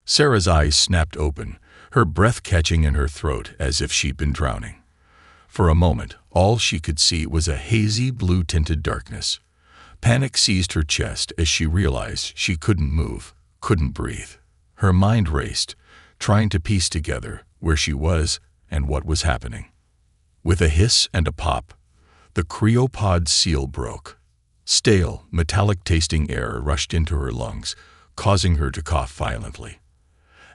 Sarah's eyes snapped open, her breath catching in her throat as if she'd been drowning. For a moment, all she could see was a hazy, blue-tinted darkness. Panic seized her chest as she realized she couldn't move, couldn't breathe. Her mind raced, trying to piece together where she was and what was happening. With a hiss and a pop, the cryopod seal broke. Stale, metallic-tasting air rushed into her lungs, causing her to cough violently.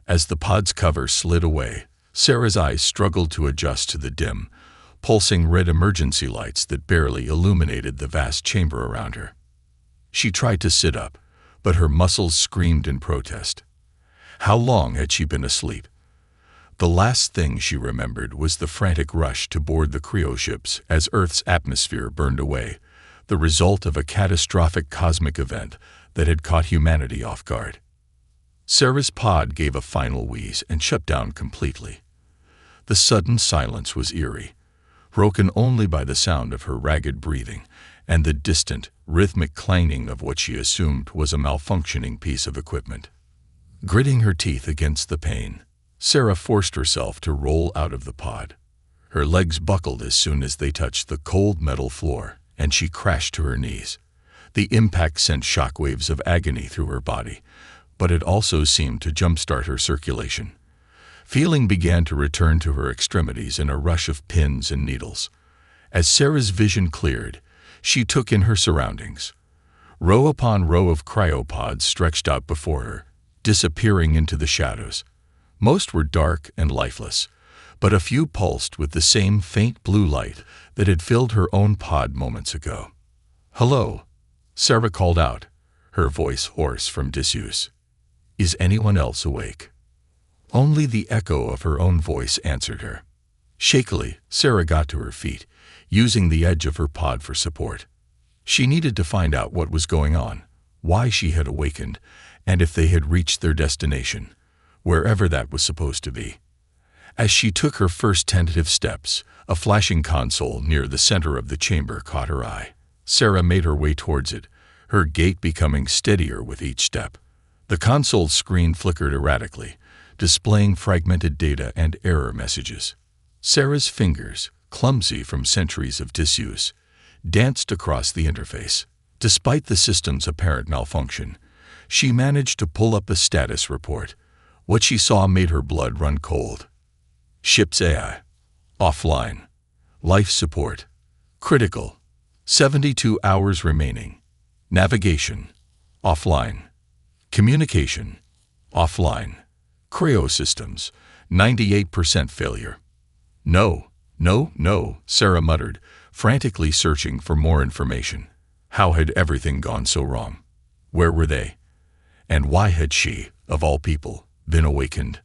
As the pod's cover slid away, Sarah's eyes struggled to adjust to the dim, pulsing red emergency lights that barely illuminated the vast chamber around her. She tried to sit up, but her muscles screamed in protest. How long had she been asleep? The last thing she remembered was the frantic rush to board the cryoships as Earth's atmosphere burned away, the result of a catastrophic cosmic event that had caught humanity off guard. Sarah's pod gave a final wheeze and shut down completely. The sudden silence was eerie, broken only by the sound of her ragged breathing and the distant, rhythmic clanging of what she assumed was a malfunctioning piece of equipment. Gritting her teeth against the pain, Sarah forced herself to roll out of the pod. Her legs buckled as soon as they touched the cold metal floor, and she crashed to her knees. The impact sent shockwaves of agony through her body, but it also seemed to jumpstart her circulation. Feeling began to return to her extremities in a rush of pins and needles. As Sarah's vision cleared, she took in her surroundings. Row upon row of cryopods stretched out before her, disappearing into the shadows. Most were dark and lifeless, but a few pulsed with the same faint blue light that had filled her own pod moments ago. "Hello," Sarah called out, her voice hoarse from disuse. "Is anyone else awake?" Only the echo of her own voice answered her. Shakily, Sarah got to her feet, using the edge of her pod for support. She needed to find out what was going on, why she had awakened, and if they had reached their destination, wherever that was supposed to be. As she took her first tentative steps, a flashing console near the center of the chamber caught her eye. Sarah made her way towards it, her gait becoming steadier with each step. The console's screen flickered erratically, displaying fragmented data and error messages. Sarah's fingers, clumsy from centuries of disuse, danced across the interface. Despite the system's apparent malfunction, she managed to pull up a status report. What she saw made her blood run cold. Ship's AI. Offline. Life support. Critical. 72 hours remaining. Navigation. Offline. Communication. Offline. Cryo systems. 98% failure. No, Sarah muttered, frantically searching for more information. How had everything gone so wrong? Where were they? And why had she, of all people, been awakened?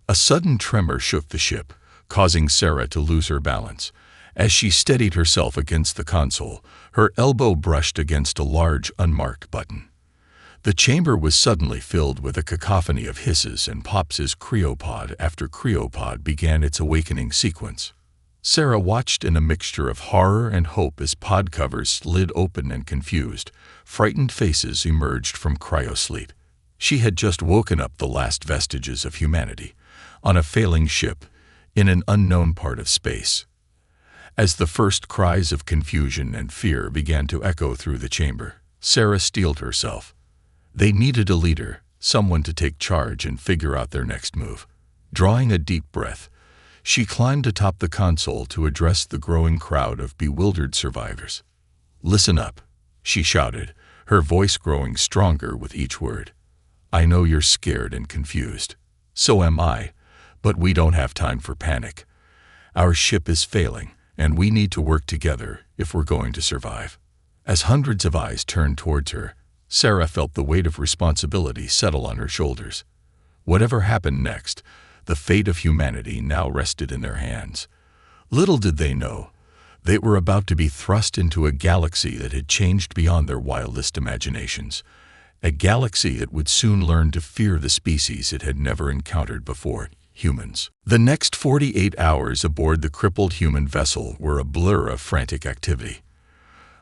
A sudden tremor shook the ship, causing Sarah to lose her balance. As she steadied herself against the console, her elbow brushed against a large, unmarked button. The chamber was suddenly filled with a cacophony of hisses and pops as cryopod after cryopod began its awakening sequence. Sarah watched in a mixture of horror and hope as pod covers slid open and confused, frightened faces emerged from cryosleep. She had just woken up the last vestiges of humanity, on a failing ship, in an unknown part of space. As the first cries of confusion and fear began to echo through the chamber, Sarah steeled herself. They needed a leader, someone to take charge and figure out their next move. Drawing a deep breath, she climbed atop the console to address the growing crowd of bewildered survivors. "Listen up," she shouted, her voice growing stronger with each word. "I know you're scared and confused. So am I, but we don't have time for panic. Our ship is failing, and we need to work together if we're going to survive." As hundreds of eyes turned towards her, Sarah felt the weight of responsibility settle on her shoulders. Whatever happened next, the fate of humanity now rested in their hands. Little did they know, they were about to be thrust into a galaxy that had changed beyond their wildest imaginations, a galaxy that would soon learn to fear the species it had never encountered before, humans. The next 48 hours aboard the crippled human vessel were a blur of frantic activity.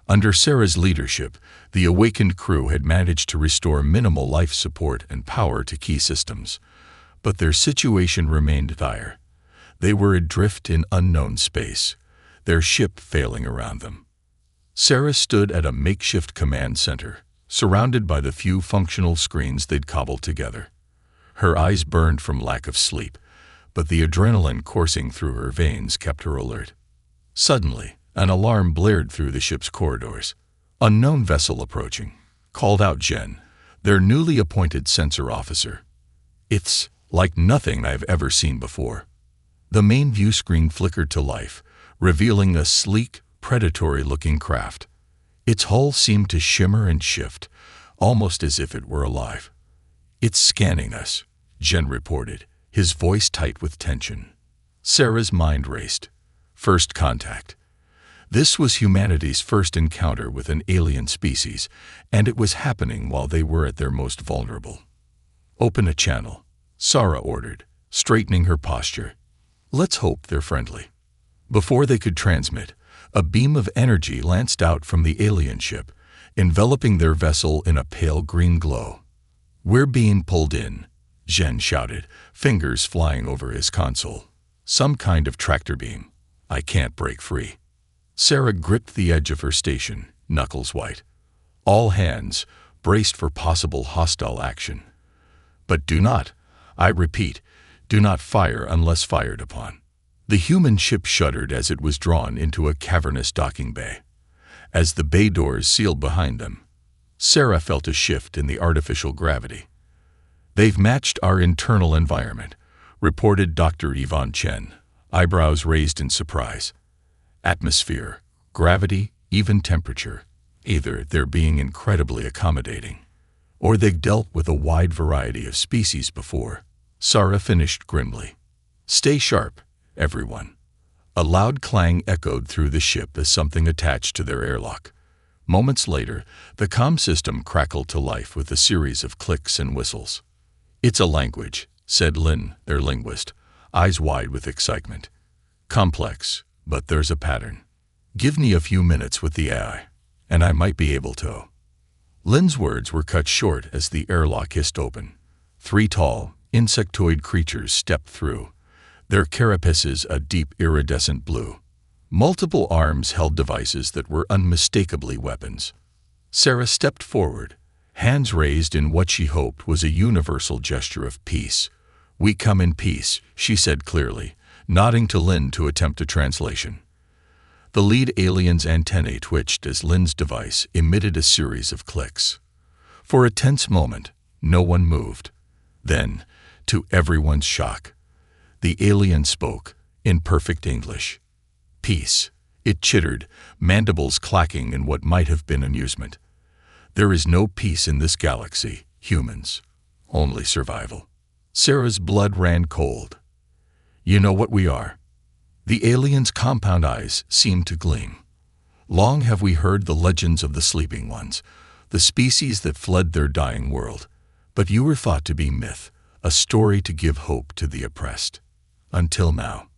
Under Sarah's leadership, the awakened crew had managed to restore minimal life support and power to key systems. But their situation remained dire. They were adrift in unknown space, their ship failing around them. Sarah stood at a makeshift command center, surrounded by the few functional screens they'd cobbled together. Her eyes burned from lack of sleep, but the adrenaline coursing through her veins kept her alert. Suddenly, an alarm blared through the ship's corridors. "Unknown vessel approaching," called out Jen, their newly appointed sensor officer. "It's like nothing I've ever seen before." The main view screen flickered to life, revealing a sleek, predatory-looking craft. Its hull seemed to shimmer and shift, almost as if it were alive. "It's scanning us," Jen reported, his voice tight with tension. Sarah's mind raced. First contact. This was humanity's first encounter with an alien species, and it was happening while they were at their most vulnerable. "Open a channel," Sarah ordered, straightening her posture. "Let's hope they're friendly." Before they could transmit, a beam of energy lanced out from the alien ship, enveloping their vessel in a pale green glow. "We're being pulled in," Jen shouted, fingers flying over his console. "Some kind of tractor beam. I can't break free." Sarah gripped the edge of her station, knuckles white. All hands braced for possible hostile action. "But do not, I repeat, do not fire unless fired upon." The human ship shuddered as it was drawn into a cavernous docking bay. As the bay doors sealed behind them, Sarah felt a shift in the artificial gravity. "They've matched our internal environment," reported Dr. Yvonne Chen, eyebrows raised in surprise. "Atmosphere, gravity, even temperature. Either they're being incredibly accommodating, or they've dealt with a wide variety of species before." Sarah finished grimly. "Stay sharp, everyone." A loud clang echoed through the ship as something attached to their airlock. Moments later, the comm system crackled to life with a series of clicks and whistles. "It's a language," said Lynn, their linguist, eyes wide with excitement. "Complex, but there's a pattern. Give me a few minutes with the AI, and I might be able to." Lynn's words were cut short as the airlock hissed open. 3 tall, insectoid creatures stepped through, their carapaces a deep iridescent blue. Multiple arms held devices that were unmistakably weapons. Sarah stepped forward, hands raised in what she hoped was a universal gesture of peace. "We come in peace," she said clearly, nodding to Lynn to attempt a translation. The lead alien's antennae twitched as Lynn's device emitted a series of clicks. For a tense moment, no one moved. Then, to everyone's shock, the alien spoke in perfect English. "Peace," it chittered, mandibles clacking in what might have been amusement. "There is no peace in this galaxy, humans. Only survival." Sarah's blood ran cold. "You know what we are?" The alien's compound eyes seemed to gleam. "Long have we heard the legends of the sleeping ones, the species that fled their dying world. But you were thought to be myth, a story to give hope to the oppressed. Until now."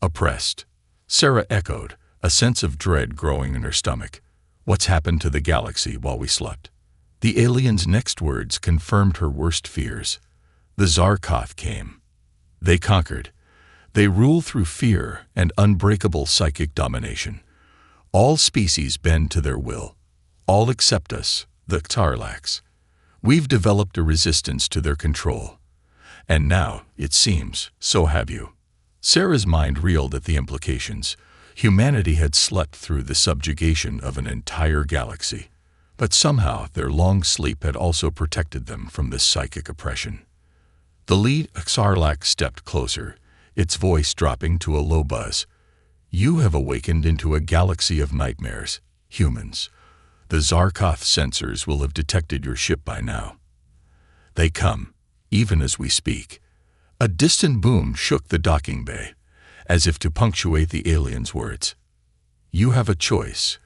"Oppressed?" Sarah echoed, a sense of dread growing in her stomach. "What's happened to the galaxy while we slept?" The alien's next words confirmed her worst fears. "The Zarkoth came. They conquered. They rule through fear and unbreakable psychic domination. All species bend to their will. All except us, the Xarlax. We've developed a resistance to their control. And now, it seems, so have you." Sarah's mind reeled at the implications. Humanity had slept through the subjugation of an entire galaxy, but somehow their long sleep had also protected them from this psychic oppression. The lead Xarlax stepped closer, its voice dropping to a low buzz. "You have awakened into a galaxy of nightmares, humans. The Zarkoth sensors will have detected your ship by now. They come, even as we speak." A distant boom shook the docking bay, as if to punctuate the alien's words. "You have a choice,"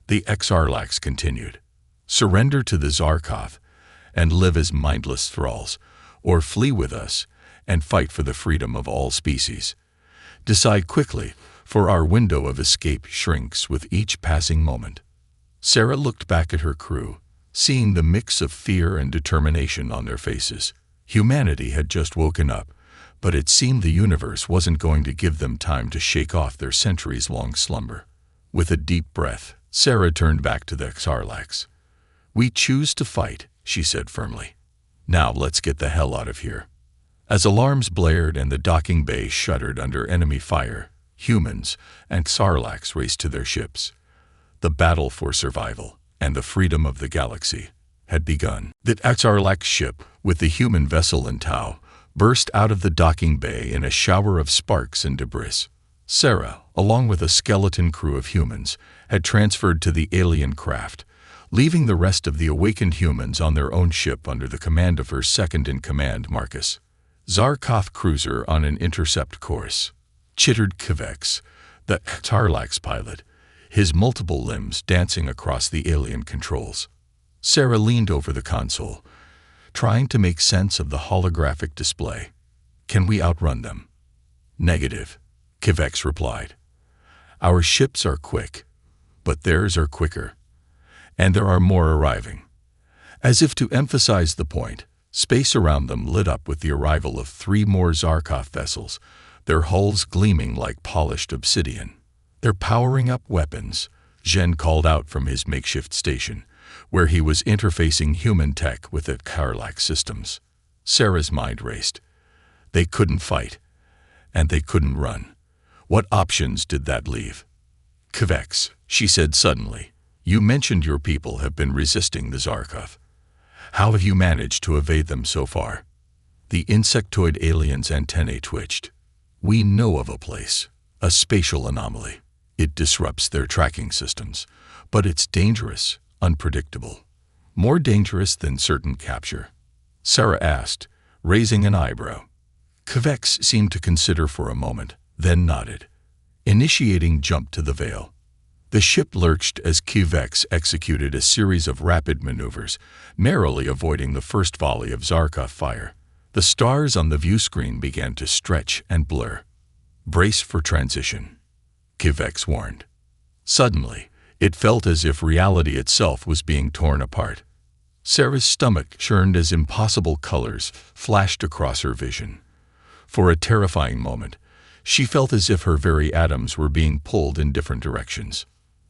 the Xarlax continued. "Surrender to the Zarkoth and live as mindless thralls, or flee with us and fight for the freedom of all species. Decide quickly, for our window of escape shrinks with each passing moment." Sarah looked back at her crew, seeing the mix of fear and determination on their faces. Humanity had just woken up, but it seemed the universe wasn't going to give them time to shake off their centuries-long slumber. With a deep breath, Sarah turned back to the Sarlaccs. "We choose to fight," she said firmly. "Now let's get the hell out of here." As alarms blared and the docking bay shuddered under enemy fire, humans and Sarlaccs raced to their ships. The battle for survival and the freedom of the galaxy had begun. The Sarlacc ship, with the human vessel in tow, burst out of the docking bay in a shower of sparks and debris. Sarah, along with a skeleton crew of humans, had transferred to the alien craft, leaving the rest of the awakened humans on their own ship under the command of her second-in-command, Marcus. Zarkov cruiser on an intercept course, chittered Kvex, the Sarlacc's pilot, his multiple limbs dancing across the alien controls. Sarah leaned over the console, trying to make sense of the holographic display. "Can we outrun them?" "Negative," Kvex replied. "Our ships are quick, but theirs are quicker. And there are more arriving." As if to emphasize the point, space around them lit up with the arrival of 3 more Zarkov vessels, their hulls gleaming like polished obsidian. "They're powering up weapons," Zhen called out from his makeshift station, where he was interfacing human tech with the Sarlacc systems. Sarah's mind raced. They couldn't fight, and they couldn't run. What options did that leave? "Kvex," she said suddenly, "you mentioned your people have been resisting the Zarkov. How have you managed to evade them so far?" The insectoid alien's antennae twitched. "We know of a place, a spatial anomaly. It disrupts their tracking systems, but it's dangerous, unpredictable. More dangerous than certain capture?" Sarah asked, raising an eyebrow. Kvex seemed to consider for a moment, then nodded. Initiating jump to the veil. The ship lurched as Kvex executed a series of rapid maneuvers, narrowly avoiding the first volley of Zarkov fire. The stars on the view screen began to stretch and blur. "Brace for transition," Kvex warned. Suddenly, it felt as if reality itself was being torn apart. Sarah's stomach churned as impossible colors flashed across her vision. For a terrifying moment, she felt as if her very atoms were being pulled in different directions.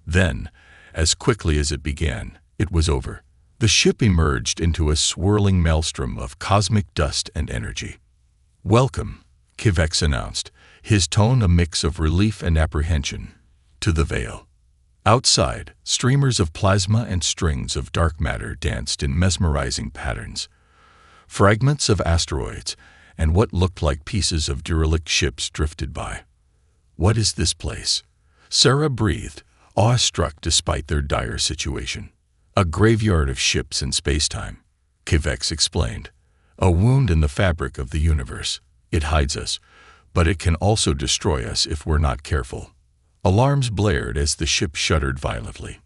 Then, as quickly as it began, it was over. The ship emerged into a swirling maelstrom of cosmic dust and energy. "Welcome," Kvex announced, his tone a mix of relief and apprehension, "to the veil." Outside, streamers of plasma and strings of dark matter danced in mesmerizing patterns. Fragments of asteroids and what looked like pieces of derelict ships drifted by. "What is this place?" Sarah breathed, awestruck despite their dire situation. "A graveyard of ships in spacetime," Kvex explained. "A wound in the fabric of the universe. It hides us, but it can also destroy us if we're not careful." Alarms blared as the ship shuddered violently.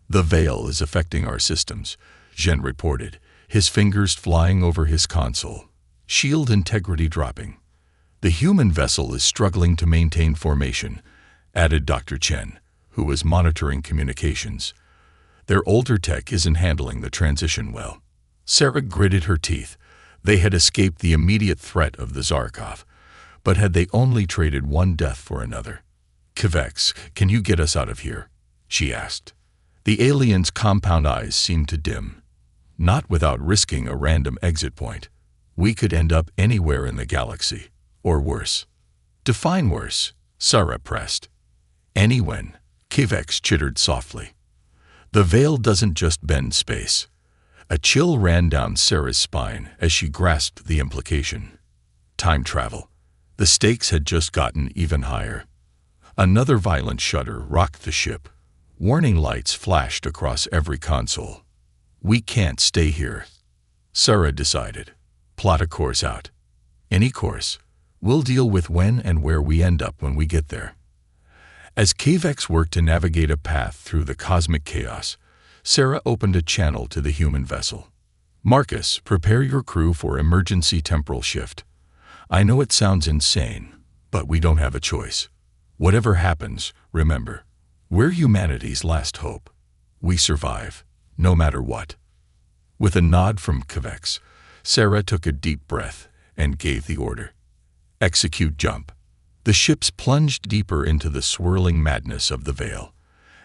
"The veil is affecting our systems," Zhen reported, his fingers flying over his console. "Shield integrity dropping." "The human vessel is struggling to maintain formation," added Dr. Chen, who was monitoring communications. "Their older tech isn't handling the transition well." Sarah gritted her teeth. They had escaped the immediate threat of the Zarkov, but had they only traded one death for another? "Kvex, can you get us out of here?" she asked. The alien's compound eyes seemed to dim. "Not without risking a random exit point. We could end up anywhere in the galaxy, or worse." "Define worse," Sarah pressed. "Anywhen," Kvex chittered softly. "The veil doesn't just bend space." A chill ran down Sarah's spine as she grasped the implication. Time travel. The stakes had just gotten even higher. Another violent shudder rocked the ship. Warning lights flashed across every console. "We can't stay here," Sarah decided. "Plot a course out." "Any course. We'll deal with when and where we end up when we get there." As Kvex worked to navigate a path through the cosmic chaos, Sarah opened a channel to the human vessel. "Marcus, prepare your crew for emergency temporal shift. I know it sounds insane, but we don't have a choice. Whatever happens, remember, we're humanity's last hope. We survive, no matter what. With a nod from Kvex, Sarah took a deep breath and gave the order. Execute jump. The ships plunged deeper into the swirling madness of the veil.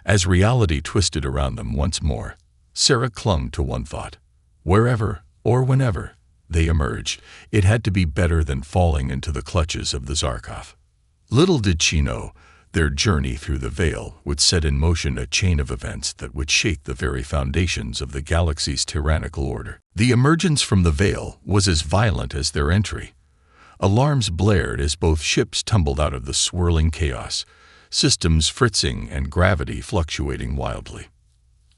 As reality twisted around them once more, Sarah clung to one thought. Wherever or whenever they emerged, it had to be better than falling into the clutches of the Zarkov. Little did she know, their journey through the veil would set in motion a chain of events that would shake the very foundations of the galaxy's tyrannical order. The emergence from the veil was as violent as their entry. Alarms blared as both ships tumbled out of the swirling chaos, systems fritzing and gravity fluctuating wildly.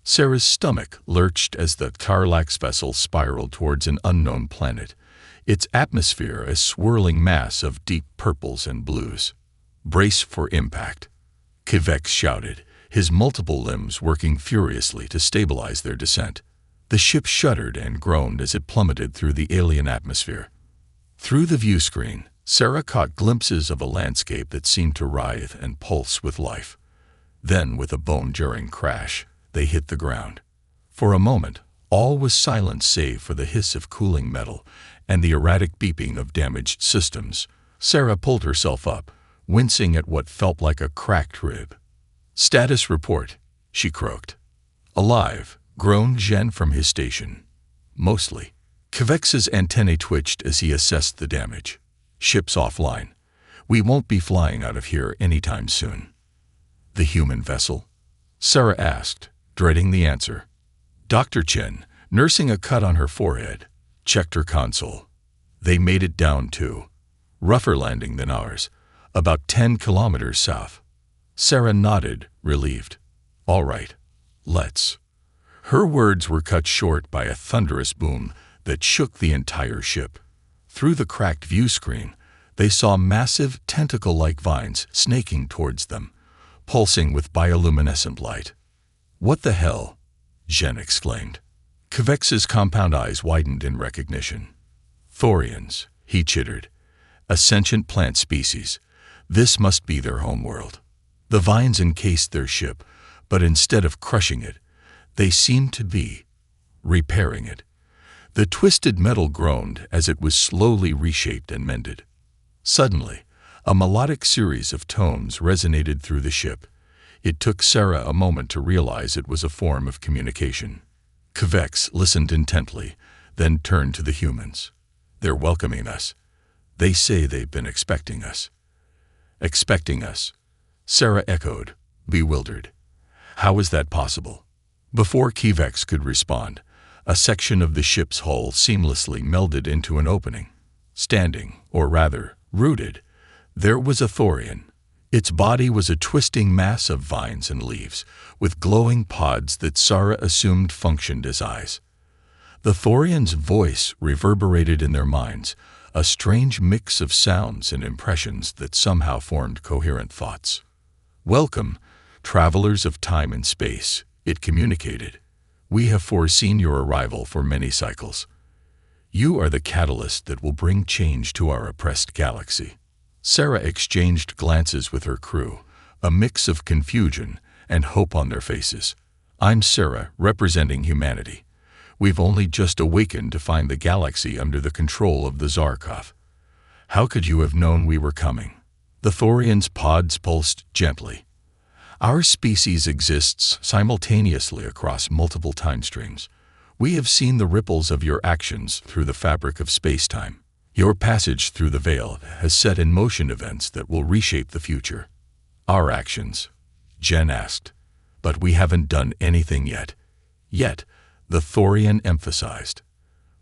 Sarah's stomach lurched as the Tarlax vessel spiraled towards an unknown planet, its atmosphere a swirling mass of deep purples and blues. Brace for impact, Kvex shouted, his multiple limbs working furiously to stabilize their descent. The ship shuddered and groaned as it plummeted through the alien atmosphere. Through the view screen, Sarah caught glimpses of a landscape that seemed to writhe and pulse with life. Then, with a bone-jarring crash, they hit the ground. For a moment, all was silent save for the hiss of cooling metal and the erratic beeping of damaged systems. Sarah pulled herself up, wincing at what felt like a cracked rib. "Status report," she croaked. "Alive," groaned Jen from his station. "Mostly." Kvex's antennae twitched as he assessed the damage. "Ship's offline. We won't be flying out of here anytime soon." "The human vessel?" Sarah asked, dreading the answer. Dr. Chen, nursing a cut on her forehead, checked her console. "They made it down too. Rougher landing than ours, about 10 kilometers south." Sarah nodded, relieved. "All right, let's." Her words were cut short by a thunderous boom that shook the entire ship. Through the cracked view screen, they saw massive tentacle-like vines snaking towards them, pulsing with bioluminescent light. "What the hell?" Jen exclaimed. Kvex's compound eyes widened in recognition. "Thorians," he chittered. "A sentient plant species. This must be their homeworld." The vines encased their ship, but instead of crushing it, they seemed to be repairing it. The twisted metal groaned as it was slowly reshaped and mended. Suddenly, a melodic series of tones resonated through the ship. It took Sarah a moment to realize it was a form of communication. Kvex listened intently, then turned to the humans. "They're welcoming us. They say they've been expecting us." "Expecting us?" Sarah echoed, bewildered. How is that possible? Before Kvex could respond, a section of the ship's hull seamlessly melded into an opening. Standing, or rather, rooted, there was a Thorian. Its body was a twisting mass of vines and leaves, with glowing pods that Sarah assumed functioned as eyes. The Thorian's voice reverberated in their minds, a strange mix of sounds and impressions that somehow formed coherent thoughts. "Welcome, travelers of time and space," it communicated. "We have foreseen your arrival for many cycles. You are the catalyst that will bring change to our oppressed galaxy." Sarah exchanged glances with her crew, a mix of confusion and hope on their faces. "I'm Sarah, representing humanity. We've only just awakened to find the galaxy under the control of the Zarkov. How could you have known we were coming?" The Thorian's pods pulsed gently. "Our species exists simultaneously across multiple time streams. We have seen the ripples of your actions through the fabric of space-time. Your passage through the veil has set in motion events that will reshape the future." "Our actions?" Jen asked. "But we haven't done anything yet." "Yet," the Thorian emphasized.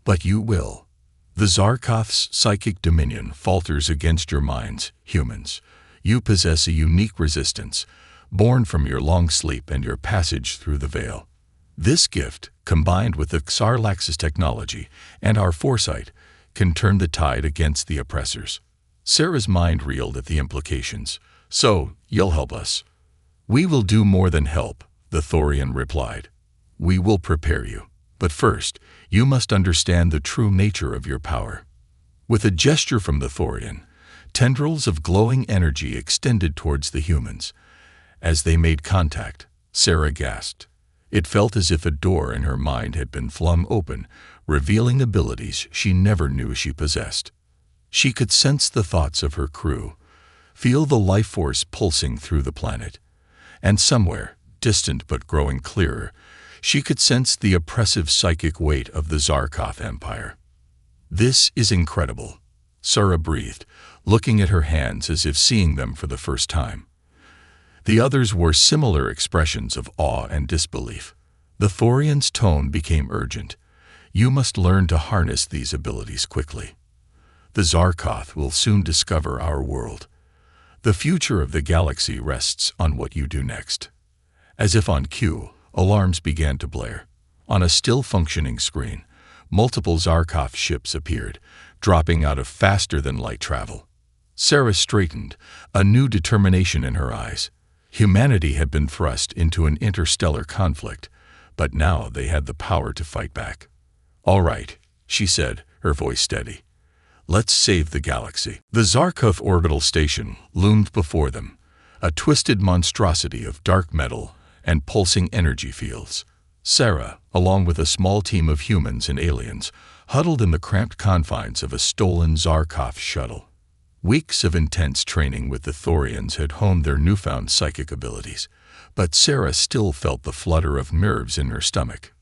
"But you will. The Zarkov's psychic dominion falters against your minds, humans. You possess a unique resistance, born from your long sleep and your passage through the veil. This gift, combined with the Xarlax's technology and our foresight, can turn the tide against the oppressors." Sarah's mind reeled at the implications. "So, you'll help us?" "We will do more than help," the Thorian replied. "We will prepare you. But first, you must understand the true nature of your power." With a gesture from the Thorian, tendrils of glowing energy extended towards the humans. As they made contact, Sarah gasped. It felt as if a door in her mind had been flung open, revealing abilities she never knew she possessed. She could sense the thoughts of her crew, feel the life force pulsing through the planet, and somewhere, distant but growing clearer, she could sense the oppressive psychic weight of the Zarkov Empire. "This is incredible," Sarah breathed, looking at her hands as if seeing them for the first time. The others wore similar expressions of awe and disbelief. The Thorian's tone became urgent. "You must learn to harness these abilities quickly. The Zarkov will soon discover our world. The future of the galaxy rests on what you do next." As if on cue, alarms began to blare. On a still-functioning screen, multiple Zarkov ships appeared, dropping out of faster-than-light travel. Sarah straightened, a new determination in her eyes. Humanity had been thrust into an interstellar conflict, but now they had the power to fight back. "All right," she said, her voice steady. "Let's save the galaxy." The Zarkov orbital station loomed before them, a twisted monstrosity of dark metal and pulsing energy fields. Sarah, along with a small team of humans and aliens, huddled in the cramped confines of a stolen Zarkov shuttle. Weeks of intense training with the Thorians had honed their newfound psychic abilities, but Sarah still felt the flutter of nerves in her stomach.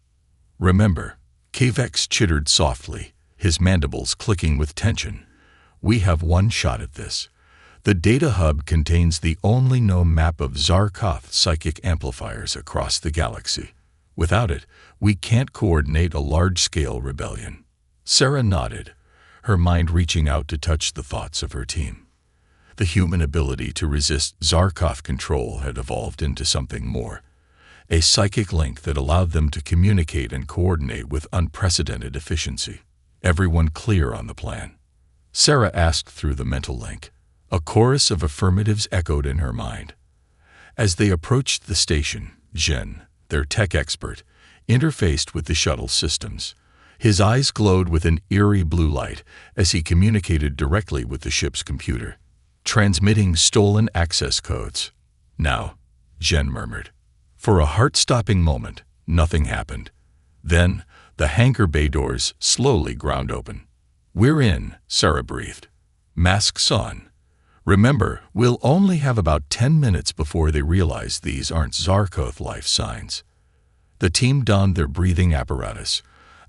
"Remember," Kavex chittered softly, his mandibles clicking with tension, "we have one shot at this. The data hub contains the only known map of Zarkov psychic amplifiers across the galaxy. Without it, we can't coordinate a large-scale rebellion." Sarah nodded, her mind reaching out to touch the thoughts of her team. The human ability to resist Zarkov control had evolved into something more, a psychic link that allowed them to communicate and coordinate with unprecedented efficiency. "Everyone clear on the plan?" Sarah asked through the mental link. A chorus of affirmatives echoed in her mind. As they approached the station, Jen, their tech expert, interfaced with the shuttle systems. His eyes glowed with an eerie blue light as he communicated directly with the ship's computer, transmitting stolen access codes. "Now," Jen murmured. For a heart-stopping moment, nothing happened. Then, the hangar bay doors slowly ground open. "We're in," Sarah breathed. "Masks on. Remember, we'll only have about 10 minutes before they realize these aren't Zarkov life signs." The team donned their breathing apparatus,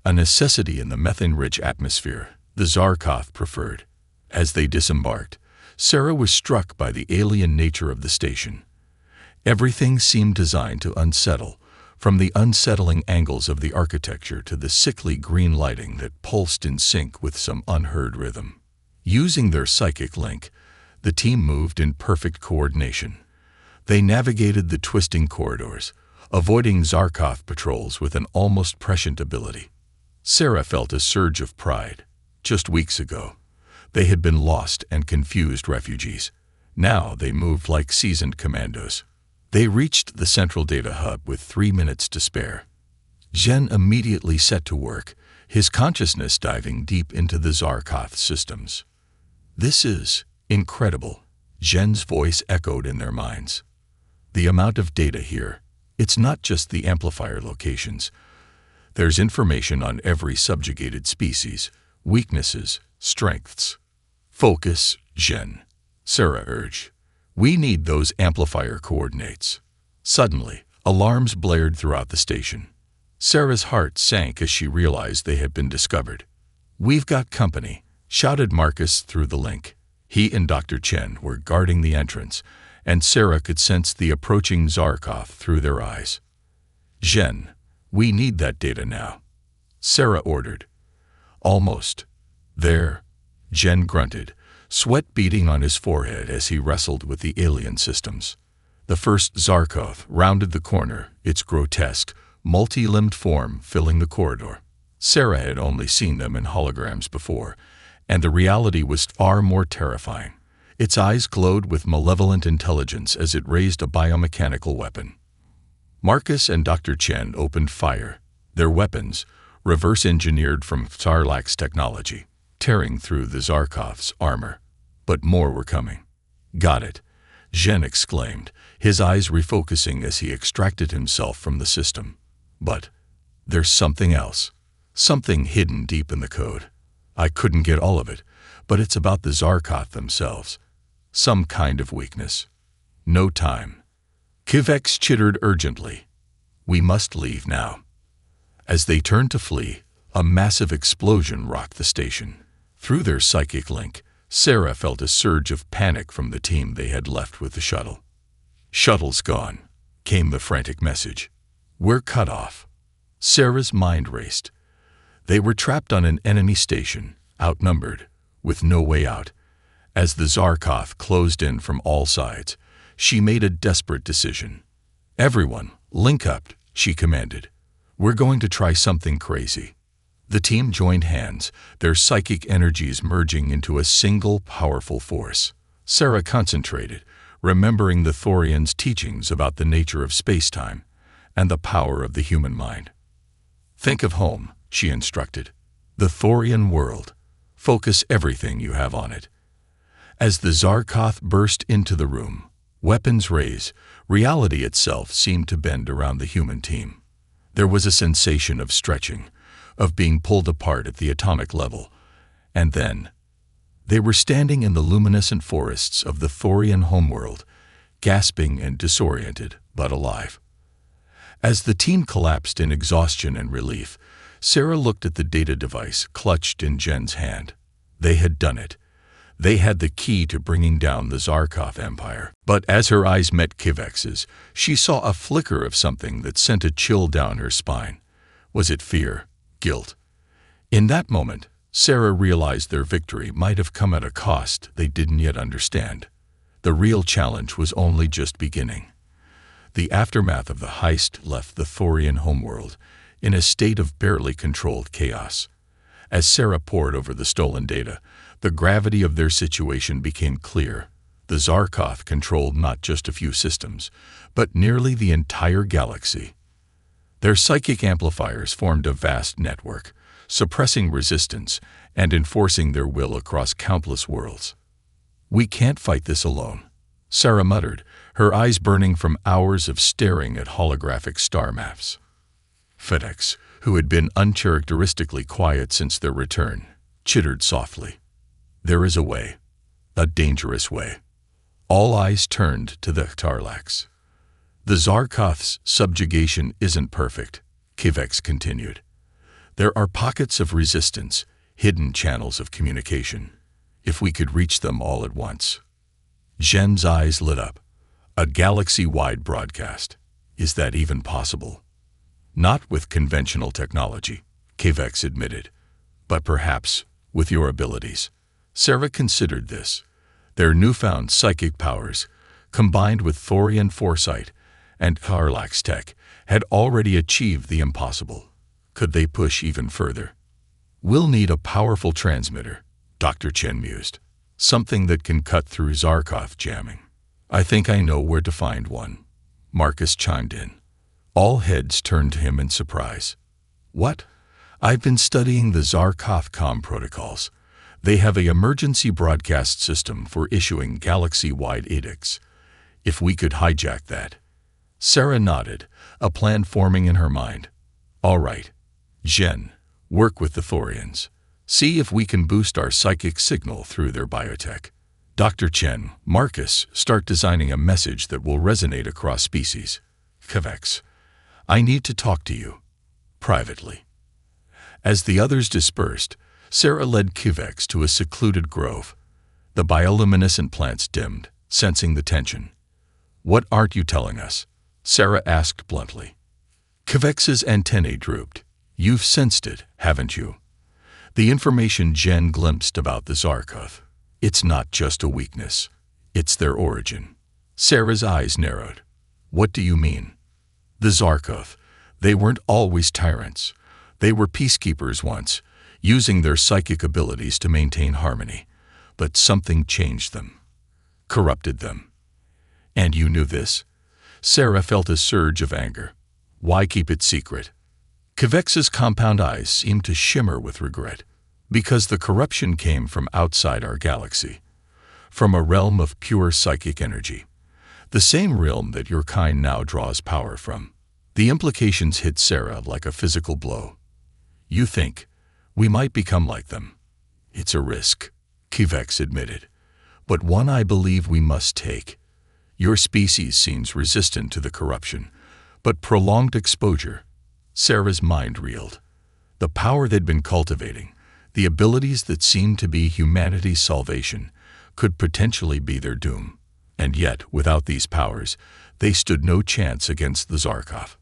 a necessity in the methane-rich atmosphere the Zarkov preferred. As they disembarked, Sarah was struck by the alien nature of the station. Everything seemed designed to unsettle, from the unsettling angles of the architecture to the sickly green lighting that pulsed in sync with some unheard rhythm. Using their psychic link, the team moved in perfect coordination. They navigated the twisting corridors, avoiding Zarkov patrols with an almost prescient ability. Sarah felt a surge of pride. Just weeks ago, they had been lost and confused refugees. Now they moved like seasoned commandos. They reached the central data hub with 3 minutes to spare. Jen immediately set to work, his consciousness diving deep into the Zarkov systems. "This is incredible," Jen's voice echoed in their minds. "The amount of data here, it's not just the amplifier locations. There's information on every subjugated species, weaknesses, strengths." "Focus, Jen," Sarah urged. "We need those amplifier coordinates." Suddenly, alarms blared throughout the station. Sarah's heart sank as she realized they had been discovered. "We've got company," shouted Marcus through the link. He and Dr. Chen were guarding the entrance, and Sarah could sense the approaching Zarkov through their eyes. "Jen, we need that data now," Sarah ordered. "Almost. There," Jen grunted, sweat beading on his forehead as he wrestled with the alien systems. The first Zarkov rounded the corner, its grotesque, multi-limbed form filling the corridor. Sarah had only seen them in holograms before, and the reality was far more terrifying. Its eyes glowed with malevolent intelligence as it raised a biomechanical weapon. Marcus and Dr. Chen opened fire, their weapons, reverse-engineered from Sarlacc's technology, tearing through the Zarkov's armor. But more were coming. "Got it," Jen exclaimed, his eyes refocusing as he extracted himself from the system. But there's something else, something hidden deep in the code. I couldn't get all of it, but it's about the Zarkoth themselves. Some kind of weakness. No time. Kivex chittered urgently. We must leave now. As they turned to flee, a massive explosion rocked the station. Through their psychic link, Sarah felt a surge of panic from the team they had left with the shuttle. "Shuttle's gone," came the frantic message. "We're cut off." Sarah's mind raced. They were trapped on an enemy station, outnumbered, with no way out. As the Zarkoth closed in from all sides, she made a desperate decision. "Everyone, link up," she commanded. "We're going to try something crazy." The team joined hands, their psychic energies merging into a single powerful force. Sarah concentrated, remembering the Thorians' teachings about the nature of space-time and the power of the human mind. "Think of home," she instructed. "The Thorian world. Focus everything you have on it." As the Zarkoth burst into the room, weapons raised, reality itself seemed to bend around the human team. There was a sensation of stretching, of being pulled apart at the atomic level, and then they were standing in the luminescent forests of the Thorian homeworld, gasping and disoriented, but alive. As the team collapsed in exhaustion and relief, Sarah looked at the data device clutched in Jen's hand. They had done it. They had the key to bringing down the Zarkoth Empire. But as her eyes met Kivex's, she saw a flicker of something that sent a chill down her spine. Was it fear? Guilt? In that moment, Sarah realized their victory might have come at a cost they didn't yet understand. The real challenge was only just beginning. The aftermath of the heist left the Thorian homeworld in a state of barely controlled chaos. As Sarah pored over the stolen data, the gravity of their situation became clear. The Zarkoth controlled not just a few systems, but nearly the entire galaxy. Their psychic amplifiers formed a vast network, suppressing resistance and enforcing their will across countless worlds. "We can't fight this alone," Sarah muttered, her eyes burning from hours of staring at holographic star maps. FedEx, who had been uncharacteristically quiet since their return, chittered softly. "There is a way, a dangerous way." All eyes turned to the Tarlax. "The Zarkoth's subjugation isn't perfect," Kivex continued. "There are pockets of resistance, hidden channels of communication. If we could reach them all at once." Jen's eyes lit up. "A galaxy-wide broadcast. Is that even possible?" "Not with conventional technology," Kivex admitted. "But perhaps with your abilities." Sarah considered this. Their newfound psychic powers, combined with Thorian foresight and Tarlax tech, had already achieved the impossible. Could they push even further? "We'll need a powerful transmitter," Dr. Chen mused. "Something that can cut through Zarkoth jamming." "I think I know where to find one," Marcus chimed in. All heads turned to him in surprise. "What?" "I've been studying the Zarkoth comm protocols. They have an emergency broadcast system for issuing galaxy-wide edicts. If we could hijack that." Sarah nodded, a plan forming in her mind. "All right. Jen, work with the Thorians. See if we can boost our psychic signal through their biotech. Dr. Chen, Marcus, start designing a message that will resonate across species. Kivex, I need to talk to you. Privately." As the others dispersed, Sarah led Kivex to a secluded grove. The bioluminescent plants dimmed, sensing the tension. "What aren't you telling us?" Sarah asked bluntly. Kivex's antennae drooped. "You've sensed it, haven't you? The information Jen glimpsed about the Zarkoth. It's not just a weakness. It's their origin." Sarah's eyes narrowed. "What do you mean?" "The Zarkoth. They weren't always tyrants. They were peacekeepers once, using their psychic abilities to maintain harmony. But something changed them. Corrupted them." "And you knew this?" Sarah felt a surge of anger. "Why keep it secret?" Kivex's compound eyes seemed to shimmer with regret. "Because the corruption came from outside our galaxy, from a realm of pure psychic energy, the same realm that your kind now draws power from. The implications hit Sarah like a physical blow. You think, we might become like them. It's a risk, Kivex admitted, but one I believe we must take. Your species seems resistant to the corruption, but prolonged exposure. Sarah's mind reeled. The power they'd been cultivating, the abilities that seemed to be humanity's salvation, could potentially be their doom. And yet, without these powers, they stood no chance against the Zarkov.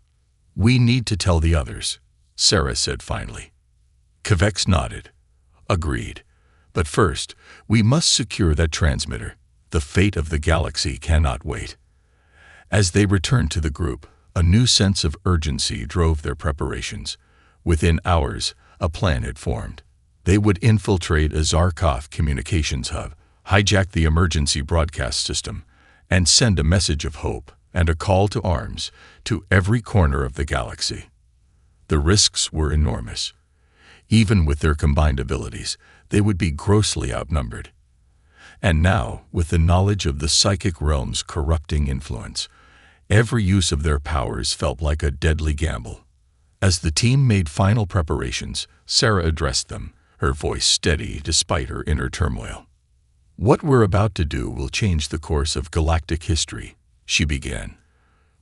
We need to tell the others, Sarah said finally. Kivex nodded. Agreed. But first, we must secure that transmitter. The fate of the galaxy cannot wait. As they returned to the group, a new sense of urgency drove their preparations. Within hours, a plan had formed. They would infiltrate a Zarkov communications hub, hijack the emergency broadcast system, and send a message of hope and a call to arms to every corner of the galaxy. The risks were enormous. Even with their combined abilities, they would be grossly outnumbered. And now, with the knowledge of the psychic realm's corrupting influence, every use of their powers felt like a deadly gamble. As the team made final preparations, Sarah addressed them, her voice steady despite her inner turmoil. What we're about to do will change the course of galactic history, she began.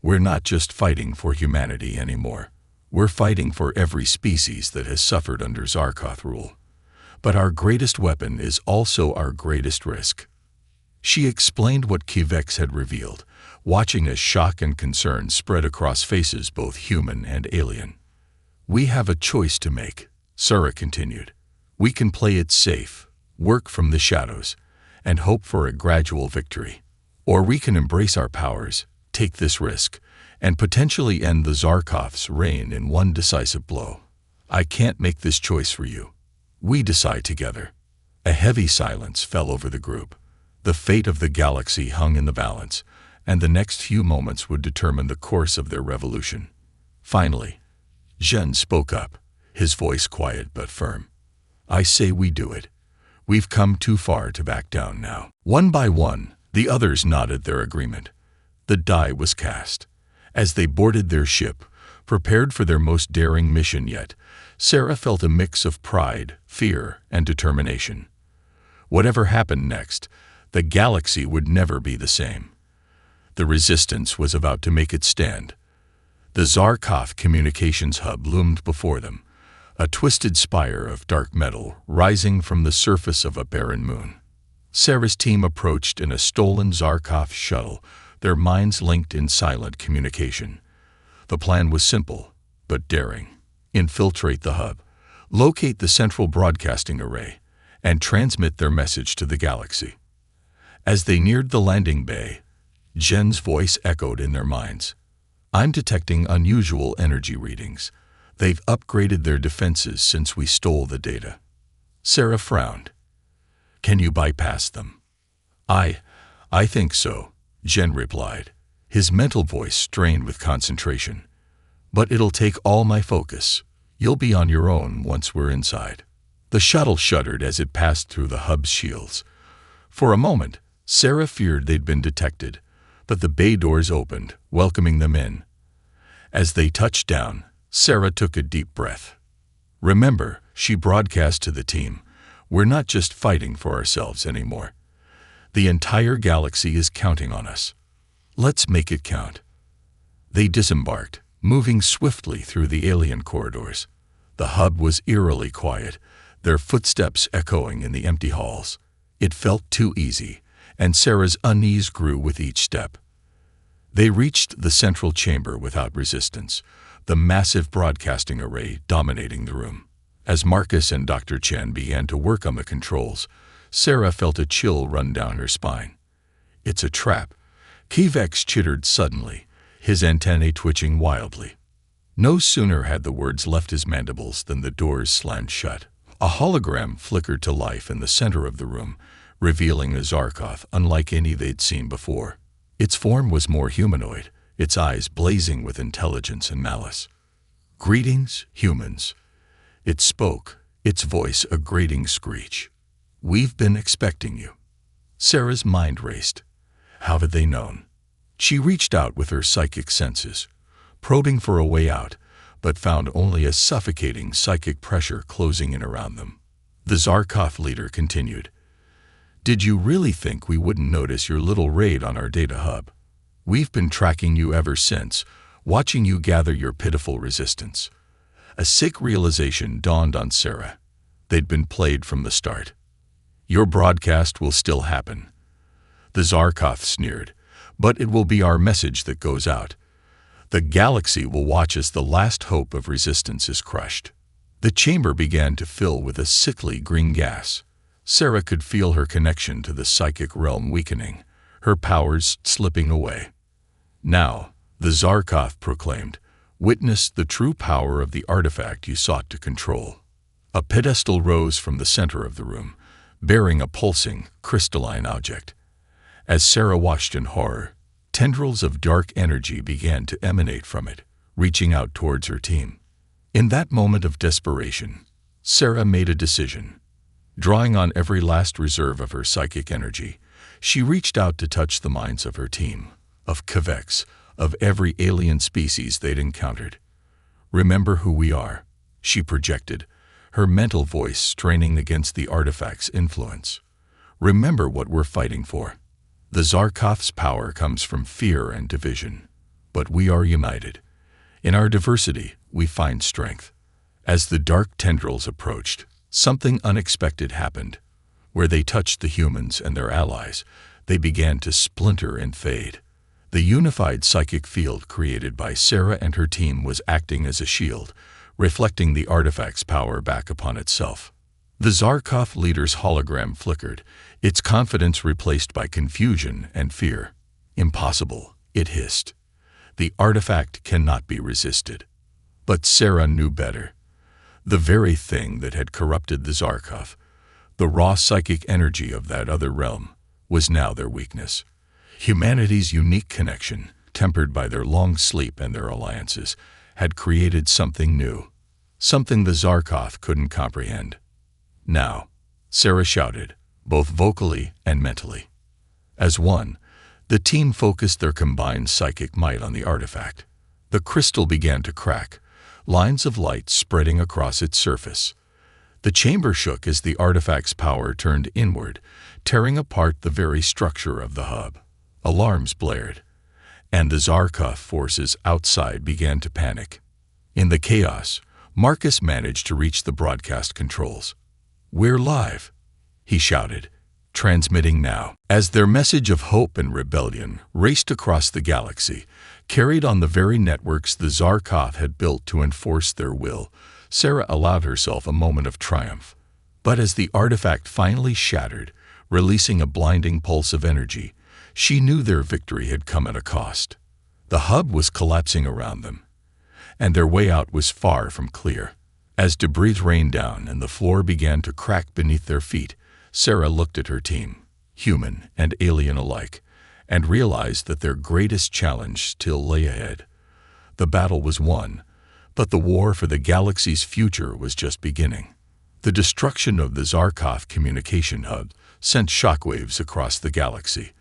We're not just fighting for humanity anymore. We're fighting for every species that has suffered under Zarkov rule. But our greatest weapon is also our greatest risk. She explained what Kivex had revealed, watching as shock and concern spread across faces both human and alien. We have a choice to make, Sarah continued. We can play it safe, work from the shadows, and hope for a gradual victory. Or we can embrace our powers, take this risk, and potentially end the Zarkov's reign in one decisive blow. I can't make this choice for you. We decide together. A heavy silence fell over the group. The fate of the galaxy hung in the balance, and the next few moments would determine the course of their revolution. Finally, Zhen spoke up, his voice quiet but firm. I say we do it. We've come too far to back down now. One by one, the others nodded their agreement. The die was cast. As they boarded their ship, prepared for their most daring mission yet, Sarah felt a mix of pride, fear, and determination. Whatever happened next, the galaxy would never be the same. The resistance was about to make its stand. The Zarkov communications hub loomed before them, a twisted spire of dark metal rising from the surface of a barren moon. Sarah's team approached in a stolen Zarkov shuttle, their minds linked in silent communication. The plan was simple, but daring. Infiltrate the hub, locate the central broadcasting array, and transmit their message to the galaxy. As they neared the landing bay, Zhen's voice echoed in their minds. I'm detecting unusual energy readings. They've upgraded their defenses since we stole the data. Sarah frowned. Can you bypass them? I think so, Zhen replied, his mental voice strained with concentration. But it'll take all my focus. You'll be on your own once we're inside. The shuttle shuddered as it passed through the hub's shields. For a moment, Sarah feared they'd been detected, but the bay doors opened, welcoming them in. As they touched down, Sarah took a deep breath. Remember, she broadcast to the team, we're not just fighting for ourselves anymore. The entire galaxy is counting on us. Let's make it count. They disembarked, moving swiftly through the alien corridors. The hub was eerily quiet, their footsteps echoing in the empty halls. It felt too easy, and Sarah's unease grew with each step. They reached the central chamber without resistance, the massive broadcasting array dominating the room. As Marcus and Dr. Chen began to work on the controls, Sarah felt a chill run down her spine. It's a trap. Kivex chittered suddenly, his antennae twitching wildly. No sooner had the words left his mandibles than the doors slammed shut. A hologram flickered to life in the center of the room, revealing a Zarkov unlike any they'd seen before. Its form was more humanoid, its eyes blazing with intelligence and malice. Greetings, humans. It spoke, its voice a grating screech. We've been expecting you. Sarah's mind raced. How had they known? She reached out with her psychic senses. probing for a way out, but found only a suffocating psychic pressure closing in around them. The Zarkov leader continued, "Did you really think we wouldn't notice your little raid on our data hub? We've been tracking you ever since, watching you gather your pitiful resistance." A sick realization dawned on Sarah. They'd been played from the start. "Your broadcast will still happen," the Zarkov sneered, "but it will be our message that goes out. The galaxy will watch as the last hope of resistance is crushed." The chamber began to fill with a sickly green gas. Sarah could feel her connection to the psychic realm weakening, her powers slipping away. "Now," the Zarkov proclaimed, "witness the true power of the artifact you sought to control." A pedestal rose from the center of the room, bearing a pulsing, crystalline object. As Sarah watched in horror, tendrils of dark energy began to emanate from it, reaching out towards her team. In that moment of desperation, Sarah made a decision. Drawing on every last reserve of her psychic energy, she reached out to touch the minds of her team, of Kvex, of every alien species they'd encountered. "Remember who we are," she projected, her mental voice straining against the artifact's influence. "Remember what we're fighting for. The Zarkov's power comes from fear and division, but we are united. In our diversity, we find strength." As the dark tendrils approached, something unexpected happened. Where they touched the humans and their allies, they began to splinter and fade. The unified psychic field created by Sarah and her team was acting as a shield, reflecting the artifact's power back upon itself. The Zarkov leader's hologram flickered, its confidence replaced by confusion and fear. "Impossible," it hissed. "The artifact cannot be resisted." But Sarah knew better. The very thing that had corrupted the Zarkov, the raw psychic energy of that other realm, was now their weakness. Humanity's unique connection, tempered by their long sleep and their alliances, had created something new, something the Zarkov couldn't comprehend. "Now," Sarah shouted, both vocally and mentally. As one, the team focused their combined psychic might on the artifact. The crystal began to crack, lines of light spreading across its surface. The chamber shook as the artifact's power turned inward, tearing apart the very structure of the hub. Alarms blared, and the Zarkov forces outside began to panic. In the chaos, Marcus managed to reach the broadcast controls. "We're live," he shouted, transmitting now. As their message of hope and rebellion raced across the galaxy, carried on the very networks the Zarkov had built to enforce their will, Sarah allowed herself a moment of triumph. But as the artifact finally shattered, releasing a blinding pulse of energy, she knew their victory had come at a cost. The hub was collapsing around them, and their way out was far from clear. As debris rained down and the floor began to crack beneath their feet, Sarah looked at her team, human and alien alike, and realized that their greatest challenge still lay ahead. The battle was won, but the war for the galaxy's future was just beginning. The destruction of the Zarkov communication hub sent shockwaves across the galaxy,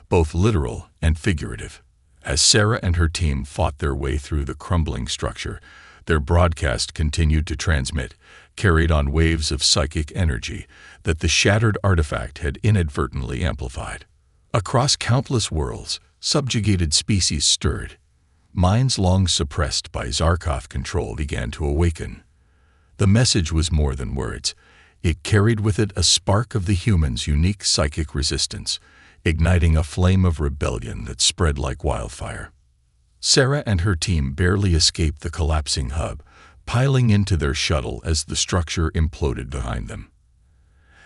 both literal and figurative. As Sarah and her team fought their way through the crumbling structure, their broadcast continued to transmit, carried on waves of psychic energy that the shattered artifact had inadvertently amplified. Across countless worlds, subjugated species stirred. Minds long suppressed by Zarkov control began to awaken. The message was more than words. It carried with it a spark of the human's unique psychic resistance, igniting a flame of rebellion that spread like wildfire. Sarah and her team barely escaped the collapsing hub, piling into their shuttle as the structure imploded behind them.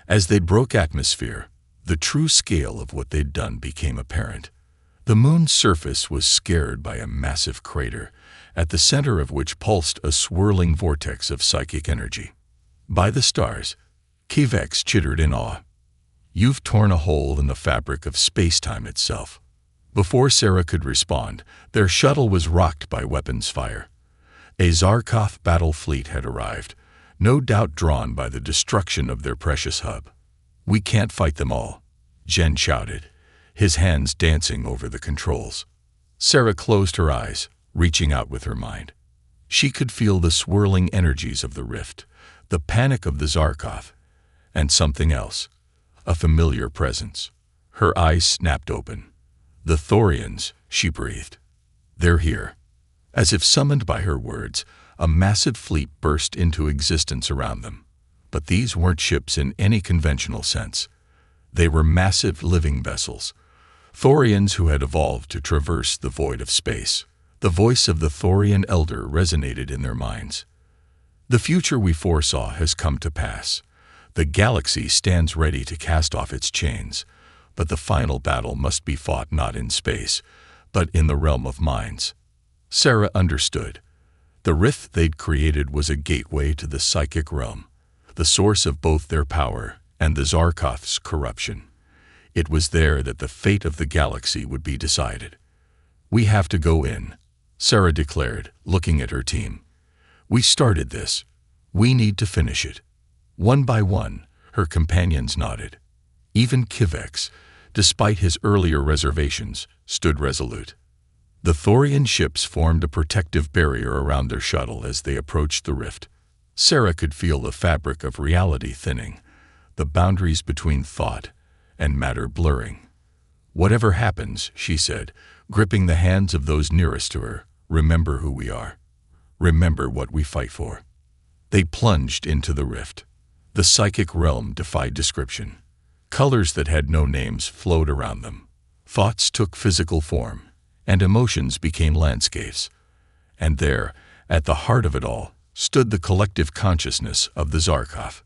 As they broke atmosphere, the true scale of what they'd done became apparent. The moon's surface was scarred by a massive crater, at the center of which pulsed a swirling vortex of psychic energy. By the stars, Kvex chittered in awe. "You've torn a hole in the fabric of space-time itself." Before Sarah could respond, their shuttle was rocked by weapons fire. A Zarkov battle fleet had arrived, no doubt drawn by the destruction of their precious hub. "We can't fight them all," Jen shouted, his hands dancing over the controls. Sarah closed her eyes, reaching out with her mind. She could feel the swirling energies of the rift, the panic of the Zarkoth, and something else, a familiar presence. Her eyes snapped open. "The Thorians," she breathed. "They're here." As if summoned by her words, a massive fleet burst into existence around them. But these weren't ships in any conventional sense. They were massive living vessels, Thorians who had evolved to traverse the void of space. The voice of the Thorian elder resonated in their minds. "The future we foresaw has come to pass. The galaxy stands ready to cast off its chains, but the final battle must be fought not in space, but in the realm of minds." Sarah understood. The rift they'd created was a gateway to the psychic realm, the source of both their power and the Zarkoth's corruption. It was there that the fate of the galaxy would be decided. "We have to go in," Sarah declared, looking at her team. "We started this. We need to finish it." One by one, her companions nodded. Even Kivex, despite his earlier reservations, stood resolute. The Thorian ships formed a protective barrier around their shuttle as they approached the rift. Sarah could feel the fabric of reality thinning, the boundaries between thought and matter blurring. "Whatever happens," she said, gripping the hands of those nearest to her, "remember who we are. Remember what we fight for." They plunged into the rift. The psychic realm defied description. Colors that had no names flowed around them. Thoughts took physical form, and emotions became landscapes. And there, at the heart of it all, stood the collective consciousness of the Zarkoth.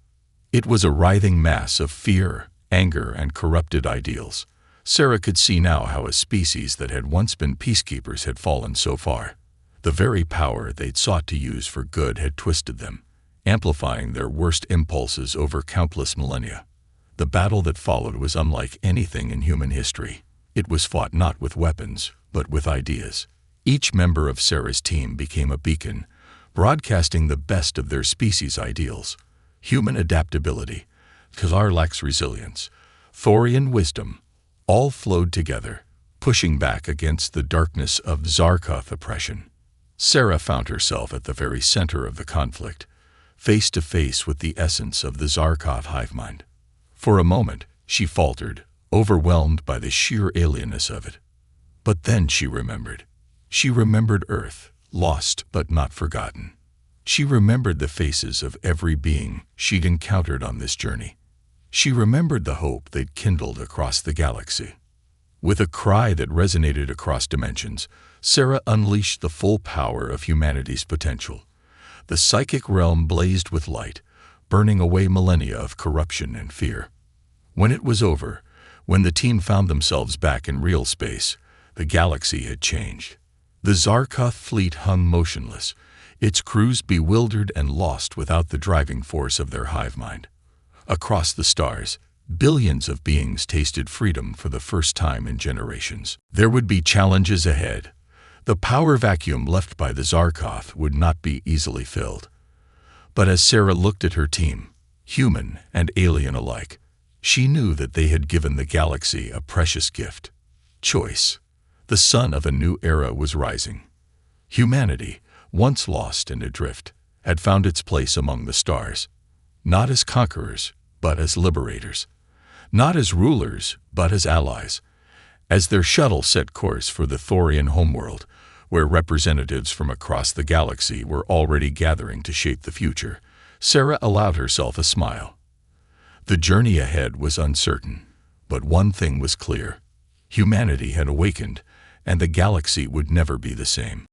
It was a writhing mass of fear, anger, and corrupted ideals. Sarah could see now how a species that had once been peacekeepers had fallen so far. The very power they'd sought to use for good had twisted them, amplifying their worst impulses over countless millennia. The battle that followed was unlike anything in human history. It was fought not with weapons, but with ideas. Each member of Sarah's team became a beacon, broadcasting the best of their species' ideals. Human adaptability, Kazarlak's resilience, Thorian wisdom, all flowed together, pushing back against the darkness of Zarkoth oppression. Sarah found herself at the very center of the conflict, face to face with the essence of the Zarkoth hive mind. For a moment, she faltered, overwhelmed by the sheer alienness of it. But then she remembered. She remembered Earth, lost but not forgotten. She remembered the faces of every being she'd encountered on this journey. She remembered the hope they'd kindled across the galaxy. With a cry that resonated across dimensions, Sarah unleashed the full power of humanity's potential. The psychic realm blazed with light, burning away millennia of corruption and fear. When it was over, when the team found themselves back in real space, the galaxy had changed. The Zarkoth fleet hung motionless, its crews bewildered and lost without the driving force of their hive mind. Across the stars, billions of beings tasted freedom for the first time in generations. There would be challenges ahead. The power vacuum left by the Zarkoth would not be easily filled. But as Sarah looked at her team, human and alien alike, she knew that they had given the galaxy a precious gift: choice. The sun of a new era was rising. Humanity, once lost and adrift, had found its place among the stars, not as conquerors, but as liberators, not as rulers, but as allies. As their shuttle set course for the Thorian homeworld, where representatives from across the galaxy were already gathering to shape the future, Sarah allowed herself a smile. The journey ahead was uncertain, but one thing was clear: humanity had awakened, and the galaxy would never be the same.